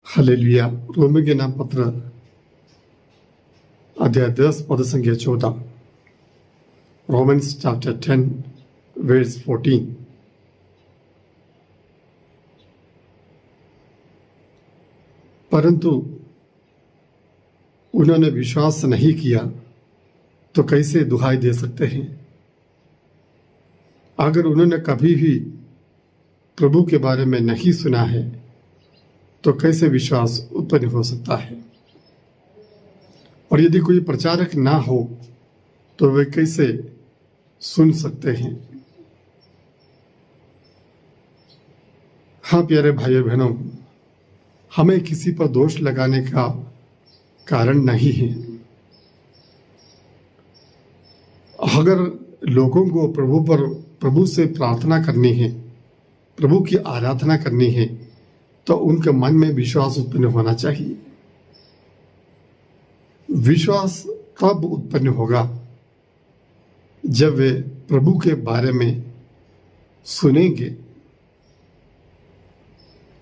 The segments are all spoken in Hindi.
हालेलुया। रोमी के नाम पत्र अध्याय 10 पद संख्या 14। Romans chapter 10 verse 14। परंतु उन्होंने विश्वास नहीं किया तो कैसे दुहाई दे सकते हैं? अगर उन्होंने कभी भी प्रभु के बारे में नहीं सुना है तो कैसे विश्वास उत्पन्न हो सकता है? और यदि कोई प्रचारक ना हो तो वे कैसे सुन सकते हैं? हाँ प्यारे भाइयों बहनों, हमें किसी पर दोष लगाने का कारण नहीं है। अगर लोगों को प्रभु से प्रार्थना करनी है, प्रभु की आराधना करनी है, तो उनके मन में विश्वास उत्पन्न होना चाहिए। विश्वास तब उत्पन्न होगा जब वे प्रभु के बारे में सुनेंगे,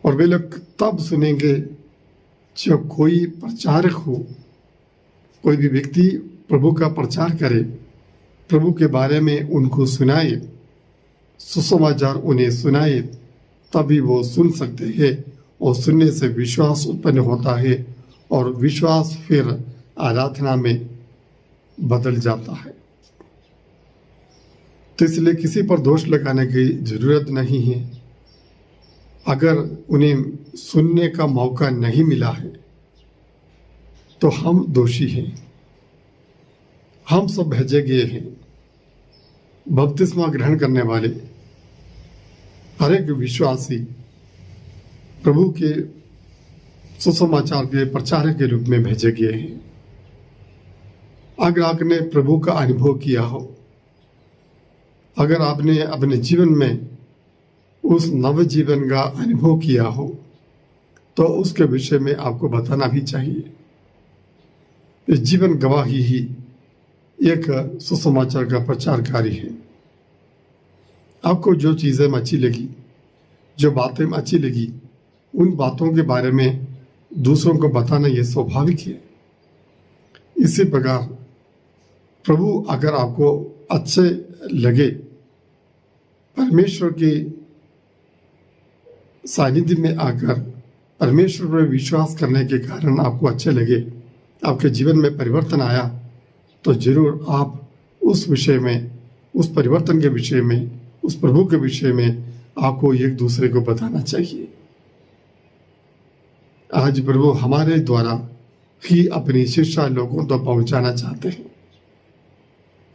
और वे लोग तब सुनेंगे जब कोई प्रचारक हो, कोई भी व्यक्ति प्रभु का प्रचार करे, प्रभु के बारे में उनको सुनाए, सुसमाचार उन्हें सुनाए, तभी वो सुन सकते हैं। और सुनने से विश्वास उत्पन्न होता है और विश्वास फिर आराधना में बदल जाता है। तो इसलिए किसी पर दोष लगाने की जरूरत नहीं है। अगर उन्हें सुनने का मौका नहीं मिला है तो हम दोषी हैं। हम सब भेजे गए हैं। बपतिस्मा ग्रहण करने वाले हर एक विश्वासी प्रभु के सुसमाचार के प्रचारक के रूप में भेजे गए हैं। अगर आपने प्रभु का अनुभव किया हो, अगर आपने अपने जीवन में उस नव जीवन का अनुभव किया हो, तो उसके विषय में आपको बताना भी चाहिए। इस जीवन गवाही ही एक सुसमाचार का प्रचारकारी है। आपको जो चीजें अच्छी लगी, जो बातें अच्छी लगी, उन बातों के बारे में दूसरों को बताना यह स्वाभाविक है। इसी प्रकार प्रभु अगर आपको अच्छे लगे, परमेश्वर के सानिध्य में आकर परमेश्वर पर विश्वास करने के कारण आपको अच्छे लगे, आपके जीवन में परिवर्तन आया, तो जरूर आप उस विषय में, उस परिवर्तन के विषय में, उस प्रभु के विषय में आपको एक दूसरे को बताना चाहिए। आज प्रभु हमारे द्वारा ही अपनी शिक्षा लोगों तक पहुंचाना चाहते हैं।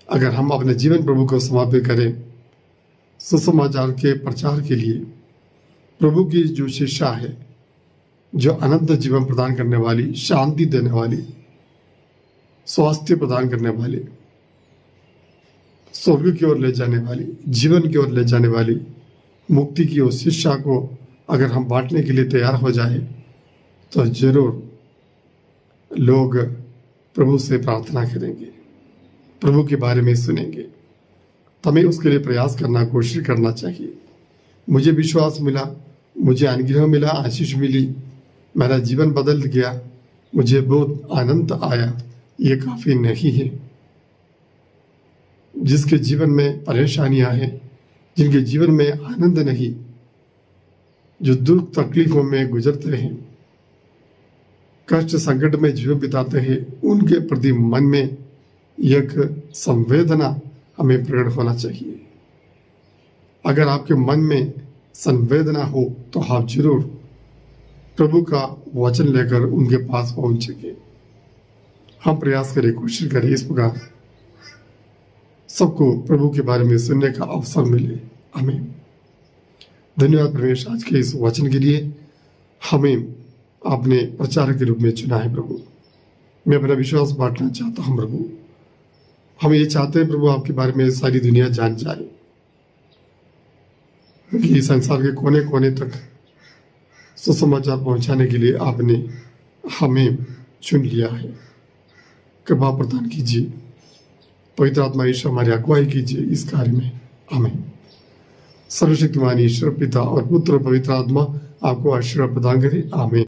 अगर हम अपने जीवन प्रभु को समर्पित करें सुसमाचार के प्रचार के लिए, प्रभु की जो शिक्षा है, जो अनंत जीवन प्रदान करने वाली, शांति देने वाली, स्वास्थ्य प्रदान करने वाली, स्वर्ग की ओर ले जाने वाली, जीवन की ओर ले जाने वाली, मुक्ति की ओर शिक्षा को अगर हम बांटने के लिए तैयार हो जाए तो जरूर लोग प्रभु से प्रार्थना करेंगे, प्रभु के बारे में सुनेंगे। तो हमें उसके लिए प्रयास करना, कोशिश करना चाहिए। मुझे विश्वास मिला, मुझे अनुग्रह मिला, आशीष मिली, मेरा जीवन बदल गया, मुझे बहुत आनंद आया, ये काफी नहीं है। जिसके जीवन में परेशानियां हैं, जिनके जीवन में आनंद नहीं, जो दुख तकलीफों में गुजरते हैं, कष्ट संकट में जीवन बिताते हैं, उनके प्रति मन में एक संवेदना हमें प्रकट होना चाहिए। अगर आपके मन में संवेदना हो तो आप जरूर प्रभु का वचन लेकर उनके पास पहुंचेंगे। हम प्रयास करें, कोशिश करें, इस प्रकार सबको प्रभु के बारे में सुनने का अवसर मिले। आमीन। धन्यवाद परमेश्वर आज के इस वचन के लिए। हमें आपने प्रचारक के रूप में चुना है प्रभु। मैं अपना विश्वास बांटना चाहता हूँ प्रभु। हम ये चाहते हैं प्रभु, आपके बारे में सारी दुनिया जान जाए, क्योंकि संसार के कोने कोने तक सुसमाचार पहुंचाने के लिए आपने हमें चुन लिया है। कृपा प्रदान कीजिए, पवित्र आत्मा ईश्वर हमारी अगुवाई कीजिए इस कार्य में। आमीन। सर्वशक्तिमान ईश्वर पिता और पुत्र पवित्र आत्मा आपको आशीर्वाद प्रदान करे। आमीन।